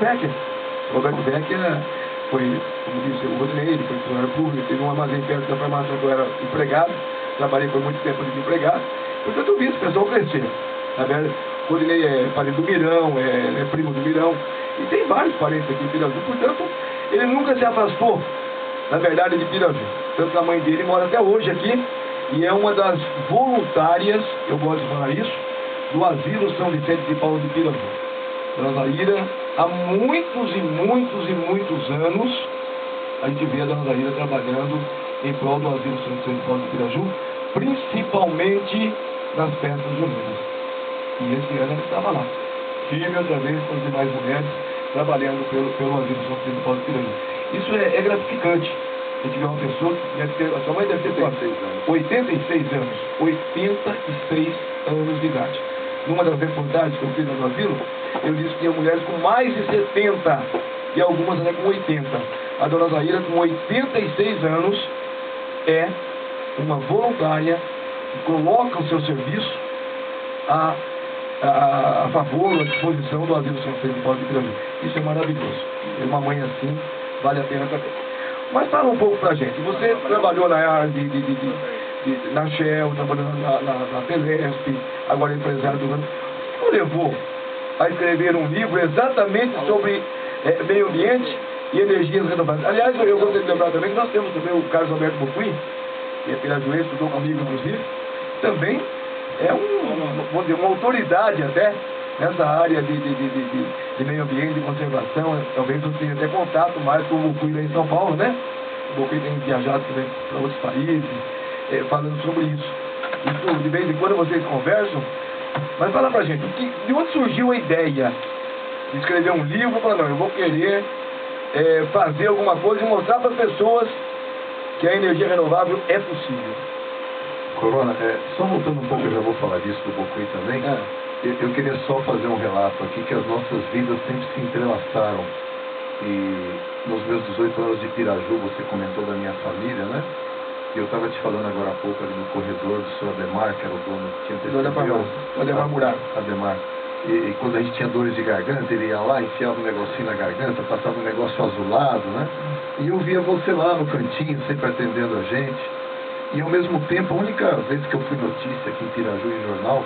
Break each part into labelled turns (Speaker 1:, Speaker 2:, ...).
Speaker 1: Becker. O Roberto Becker foi, como disse o Rodinei, ele foi funcionário público, teve um armazém perto da farmácia onde eu era empregado, trabalhei por muito tempo de desempregado, portanto eu vi esse pessoal crescer. Na verdade, o Rodinei é parente do Mirão, é primo do Mirão, e tem vários parentes aqui em Piraju, portanto, ele nunca se afastou, na verdade, de Piraju. Tanto que a mãe dele mora até hoje aqui, e é uma das voluntárias, eu gosto de falar isso, do Asilo São Vicente de Paulo de Piraju. Dona Zaira, há muitos e muitos e muitos anos, a gente vê a Dona Zaira trabalhando em prol do Asilo São Vicente de Paulo de Piraju, principalmente nas festas juninas. E esse ano ela estava lá, firme outra vez com as demais mulheres, trabalhando pelo Asilo São Vicente de Paulo de Piraju. Isso é gratificante. A gente vê uma pessoa que deve ter, a sua mãe deve ter 86 anos. 86 anos de idade. Numa das reportagens que eu fiz no asilo, eu disse que tinha mulheres com mais de 70 e algumas até com 80. A Dona Zaira, com 86 anos, é uma voluntária que coloca o seu serviço a favor, à disposição do Asilo São Vicente de Paulo de Piraju. Isso é maravilhoso. E uma mãe assim vale a pena também. Mas fala um pouco pra gente. Você trabalhou na área na Shell, trabalhou na Telesp, agora é empresário do governo. O que o levou a escrever um livro exatamente sobre meio ambiente e energias renováveis? Aliás, eu gostaria de lembrar também que nós temos também o Carlos Alberto Bocuim, que é pirajuense, estudou comigo inclusive, também é vamos dizer, uma autoridade até nessa área de meio ambiente, de conservação. Talvez você tenha até contato mais com o Bocuim em São Paulo, né? O Bocuim tem viajado também para outros países, falando sobre isso. Isso, de vez em quando vocês conversam, mas fala pra gente, de onde surgiu a ideia de escrever um livro? Falar, não, eu vou querer fazer alguma coisa e mostrar para as pessoas que a energia renovável é possível.
Speaker 2: Corona, só voltando um pouco, eu já vou falar disso do Bocuim também. Eu queria só fazer um relato aqui que as nossas vidas sempre se entrelaçaram. E nos meus 18 anos de Piraju, você comentou da minha família, né? E eu estava te falando agora há pouco ali no corredor do seu Ademar, que era o dono que tinha antecedido.
Speaker 1: Ademar Muraro.
Speaker 2: Ademar. E quando a gente tinha dores de garganta, ele ia lá, enfiava um negocinho na garganta, passava um negócio azulado, né? E eu via você lá no cantinho, sempre atendendo a gente. E ao mesmo tempo, a única vez que eu fui notícia aqui em Piraju em jornal,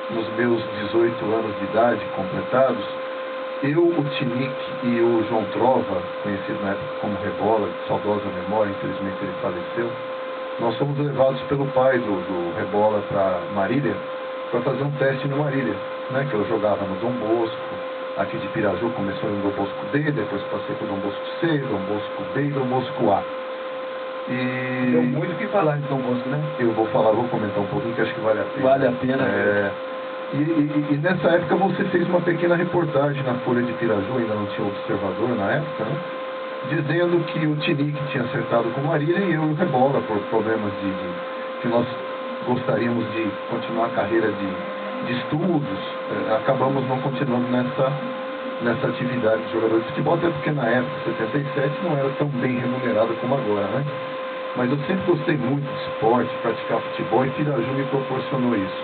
Speaker 2: nos meus 18 anos de idade completados, eu, o Tinique e o João Trova, conhecido na época como Rebola, de saudosa memória, infelizmente ele faleceu, nós fomos levados pelo pai do Rebola para Marília, para fazer um teste no Marília, né, que eu jogava no Dom Bosco, aqui de Piraju começou no Dom Bosco D, depois passei para o Dom Bosco C, Dom Bosco B e Dom Bosco A. E
Speaker 1: deu muito o que falar de Dom Bosco, né?
Speaker 2: Eu vou comentar um pouquinho que acho que vale a pena.
Speaker 1: Vale a pena.
Speaker 2: E nessa época você fez uma pequena reportagem na Folha de Piraju, ainda não tinha Observador na época, né? Dizendo que o Tinique tinha acertado com Marília e eu e o Rebola, por problemas que nós gostaríamos de continuar a carreira de estudos, acabamos não continuando nessa atividade de jogador de futebol, até porque na época, 77, não era tão bem remunerado como agora, né? Mas eu sempre gostei muito de esporte, praticar futebol, e Piraju me proporcionou isso.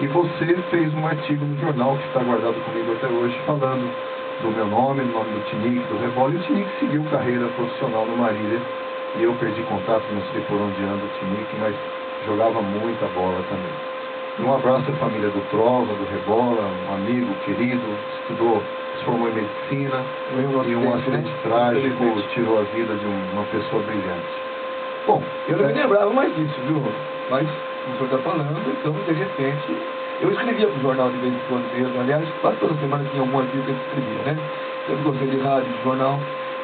Speaker 2: E você fez um artigo no jornal que está guardado comigo até hoje, falando do meu nome, do nome do Tinique, do Rebola, e o Tinique seguiu carreira profissional no Marília, e eu perdi contato, não sei por onde anda o Tinique, mas jogava muita bola também. E um abraço à família do Trova, do Rebola, um amigo querido, estudou, se formou em medicina, e um acidente trágico tirou a vida de uma pessoa brilhante.
Speaker 1: Bom, eu não me lembrava mais disso, viu? Mas o senhor está falando, então, de repente, eu escrevia para o jornal de vez em quando mesmo. Aliás, quase toda semana tinha algum artigo que eu escrevia, né? Sempre gostei de rádio, de jornal.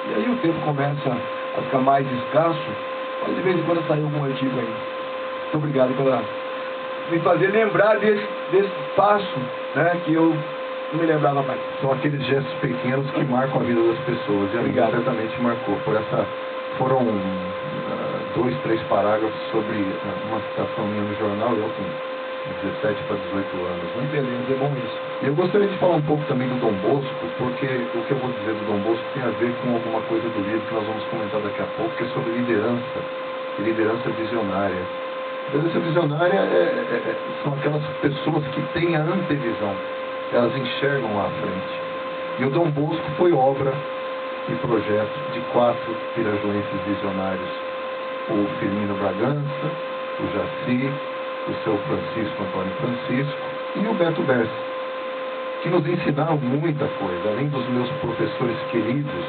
Speaker 1: E aí o tempo começa a ficar mais escasso, mas de vez em quando sai algum artigo aí. Muito obrigado pela me fazer lembrar desse passo, né, que eu não me lembrava mais.
Speaker 2: São aqueles gestos pequenos que marcam a vida das pessoas. E a minha certamente marcou. Foram 2, 3 parágrafos sobre uma citação minha no jornal, eu com 17 para 18 anos. Né?
Speaker 1: Beleza, é bom isso.
Speaker 2: Eu gostaria de falar um pouco também do Dom Bosco, porque o que eu vou dizer do Dom Bosco tem a ver com alguma coisa do livro que nós vamos comentar daqui a pouco, que é sobre liderança, e liderança visionária. Liderança visionária são aquelas pessoas que têm a antevisão, elas enxergam lá à frente. E o Dom Bosco foi obra e projeto de 4 pirajuenses visionários: o Firmino Bragança, o Jaci, o seu Francisco Antônio Francisco e o Beto Berce, que nos ensinaram muita coisa. Além dos meus professores queridos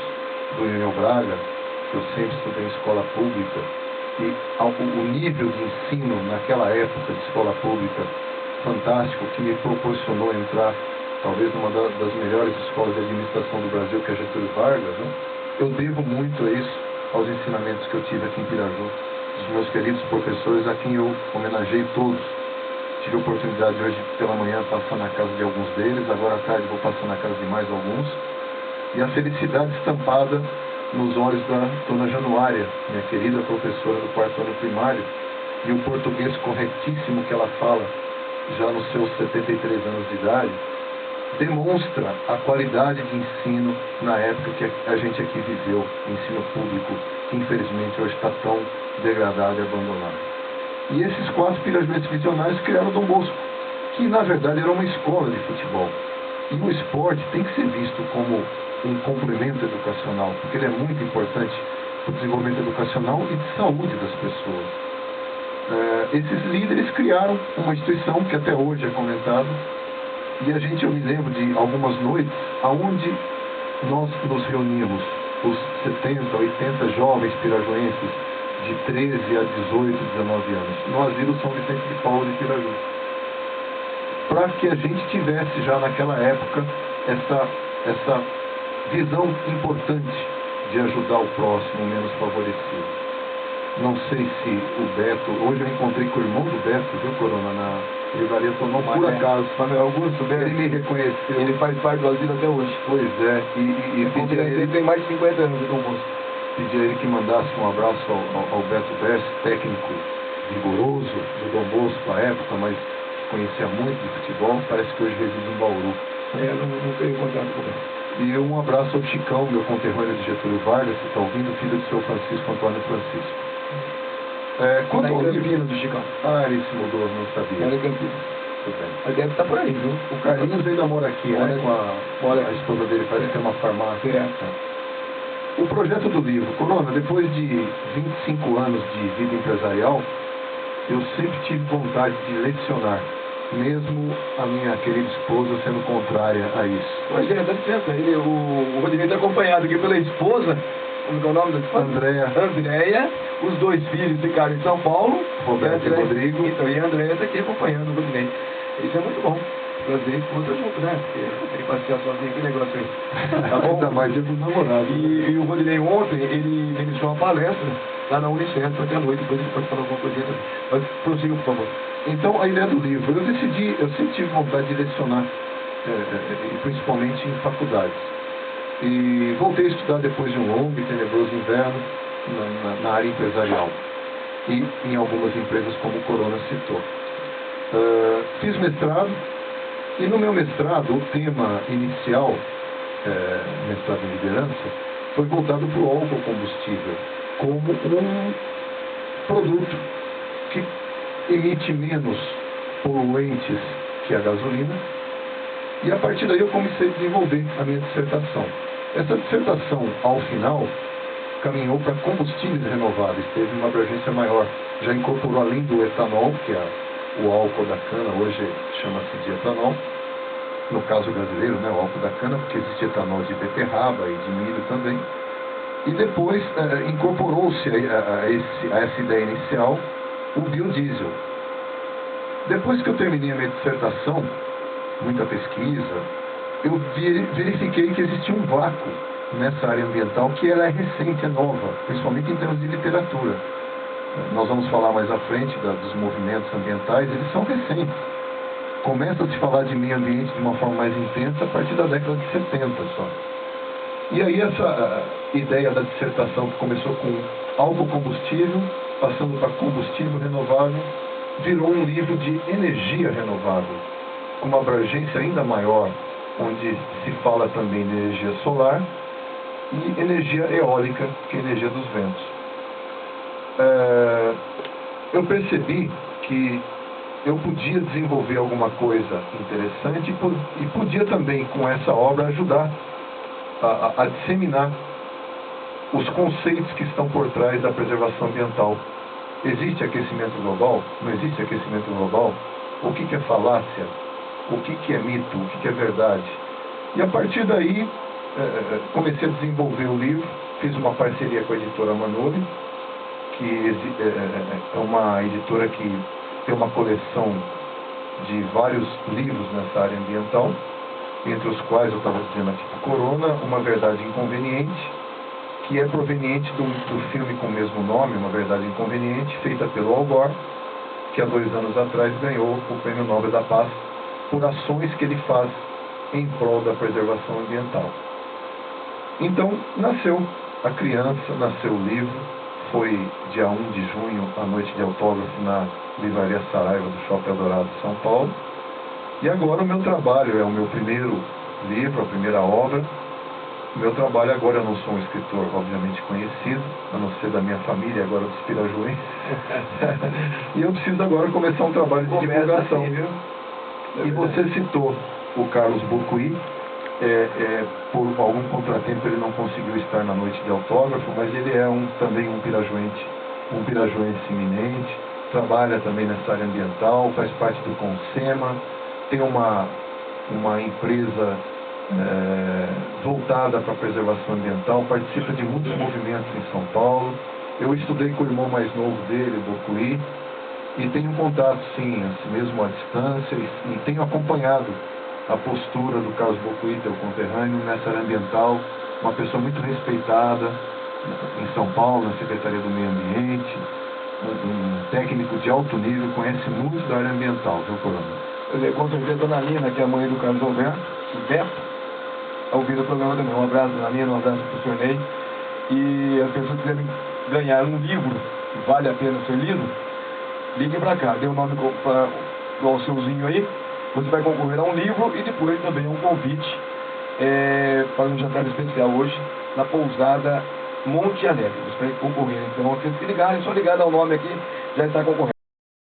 Speaker 2: do Enio Braga, que eu sempre estudei em escola pública, e o nível de ensino naquela época de escola pública fantástico, que me proporcionou entrar talvez numa das melhores escolas de administração do Brasil, que é Getúlio Vargas, né? Eu devo muito a isso, aos ensinamentos que eu tive aqui em Piraju, dos meus queridos professores, a quem eu homenageei todos. Tive a oportunidade hoje pela manhã passar na casa de alguns deles, agora à tarde vou passar na casa de mais alguns, e a felicidade estampada nos olhos da dona Januária, minha querida professora do 4º ano primário, e o português corretíssimo que ela fala, já nos seus 73 anos de idade, demonstra a qualidade de ensino na época que a gente aqui viveu, ensino público, que infelizmente hoje está tão degradado e abandonado. E esses 4 pirajuenses visionários criaram o Dom Bosco, que na verdade era uma escola de futebol. E o esporte tem que ser visto como um complemento educacional, porque ele é muito importante para o desenvolvimento educacional e de saúde das pessoas. Esses líderes criaram uma instituição que até hoje é comentada, e eu me lembro de algumas noites onde nós nos reuníamos, os 70, 80 jovens pirajuenses de 13 a 18, 19 anos, no Asilo São Vicente de Paulo de Piraju, para que a gente tivesse já naquela época essa visão importante de ajudar o próximo menos favorecido. Não sei se o Beto, hoje eu encontrei com o irmão do Beto, viu, Corona, na livraria Tonão, por acaso.
Speaker 1: Augusto,
Speaker 2: Ele me reconheceu.
Speaker 1: Ele faz parte do asilo até hoje.
Speaker 2: Pois é, e pedi a
Speaker 1: Ele
Speaker 2: ele,
Speaker 1: tem mais de 50 anos, Dom Bosco.
Speaker 2: pedi a ele que mandasse um abraço ao Beto Berce, técnico vigoroso do Dom Bosco à época, mas conhecia muito de futebol, parece que hoje reside em Bauru.
Speaker 1: Não tenho contato com ele.
Speaker 2: E um abraço ao Chicão, meu conterrâneo de Getúlio Vargas, que está ouvindo, filho do seu Francisco Antônio Francisco. Quanto ao livro...
Speaker 1: Campinas do Chicão.
Speaker 2: Ele se mudou, não sabia.
Speaker 1: Era em Campinas.
Speaker 2: Tudo bem.
Speaker 1: Mas deve estar por aí, viu?
Speaker 2: O Carlinhos ainda mora aqui,
Speaker 1: Mora
Speaker 2: né?
Speaker 1: aqui.
Speaker 2: Com a esposa dele, parece que tem uma farmácia. O projeto do livro, Corona, depois de 25 anos de vida empresarial, eu sempre tive vontade de lecionar, mesmo a minha querida esposa sendo contrária a isso.
Speaker 1: Pois é, dá licença. O Rodinei está acompanhado aqui pela esposa. Como é o nome da esposa? Andréia. Os 2 filhos ficaram em São Paulo.
Speaker 2: Roberto e Rodrigo.
Speaker 1: Então, e a Andréia está aqui acompanhando o Rodinei. Isso é muito bom. Trazer a esposa junto, né? Porque tem que passear sozinho, que negócio aí. Tá bom?
Speaker 2: Ainda mais eu do namorado.
Speaker 1: E o Rodinei ontem, ele ministrou uma palestra lá na Unicentro, até a noite, depois ele pode falar alguma coisinha também. Mas prossiga, por favor.
Speaker 2: Então, a ideia do livro, eu sempre tive vontade de lecionar, principalmente em faculdades. E voltei a estudar depois de um longo e tenebroso inverno na área empresarial. E em algumas empresas, como o Corona citou. Fiz mestrado, e no meu mestrado, o tema inicial, mestrado em liderança, foi voltado para o álcool combustível, como um produto que emite menos poluentes que a gasolina. E a partir daí eu comecei a desenvolver a minha dissertação. Essa dissertação, ao final, caminhou para combustíveis renováveis, teve uma abrangência maior. Já incorporou, além do etanol, que é o álcool da cana, hoje chama-se de etanol, no caso brasileiro, né, o álcool da cana, porque existe etanol de beterraba e de milho também. E depois incorporou-se a essa ideia inicial o biodiesel. Depois que eu terminei a minha dissertação, muita pesquisa, eu verifiquei que existia um vácuo nessa área ambiental, que ela é recente, é nova, principalmente em termos de literatura. Nós vamos falar mais à frente dos movimentos ambientais, eles são recentes. Começa a se falar de meio ambiente de uma forma mais intensa a partir da década de 70 só. E aí essa ideia da dissertação, que começou com álcool combustível, passando para combustível renovável, virou um livro de energia renovável, com uma abrangência ainda maior, onde se fala também de energia solar e energia eólica, que é a energia dos ventos. Eu percebi que eu podia desenvolver alguma coisa interessante e podia também, com essa obra, ajudar a disseminar os conceitos que estão por trás da preservação ambiental. Existe aquecimento global? Não existe aquecimento global? O que é falácia? O que é mito? O que é verdade? E a partir daí, comecei a desenvolver o livro, fiz uma parceria com a editora Manoli, que é uma editora que tem uma coleção de vários livros nessa área ambiental, entre os quais eu estava dizendo aqui do Corona, Uma Verdade Inconveniente, que é proveniente do filme com o mesmo nome, Uma Verdade Inconveniente, feita pelo Al Gore, que há 2 anos atrás ganhou o Prêmio Nobel da Paz por ações que ele faz em prol da preservação ambiental. Então, nasceu a criança, nasceu o livro, foi dia 1 de junho, a noite de autógrafo na Livraria Saraiva do Shopping Eldorado de São Paulo. E agora o meu trabalho é o meu primeiro livro, a primeira obra. O meu trabalho agora, eu não sou um escritor obviamente conhecido, a não ser da minha família, agora dos pirajuenses. E eu preciso agora começar um trabalho de divulgação.
Speaker 1: Assim, viu?
Speaker 2: E você citou o Carlos Bocuí. Por algum contratempo ele não conseguiu estar na noite de autógrafo, mas ele é também um pirajuense iminente, trabalha também nessa área ambiental, faz parte do CONSEMA, tem uma empresa voltada para a preservação ambiental, participa de muitos movimentos em São Paulo. Eu estudei com o irmão mais novo dele, o Bocuí, e tenho contato, sim, assim mesmo à distância, e tenho acompanhado a postura do Carlos Bocuí, teu conterrâneo, nessa área ambiental, uma pessoa muito respeitada em São Paulo, na Secretaria do Meio Ambiente, um técnico de alto nível, conhece muito da área ambiental, viu, Corona?
Speaker 1: Com certeza, a Dona Nina, que é a mãe do Carlos Alberto, o Beto, ouvindo o programa também. Um abraço, Dona Nina, um abraço para o Sr. Ney. E as pessoas que quiserem ganhar um livro que vale a pena ser lido, liguem para cá, dê o nome para o seuzinho aí. Você vai concorrer a um livro e depois também a um convite para um jantar especial hoje na pousada Monte Alegre. Você vai concorrer. Então, aqueles que ligarem, só ligar, dar o nome aqui, já está concorrendo.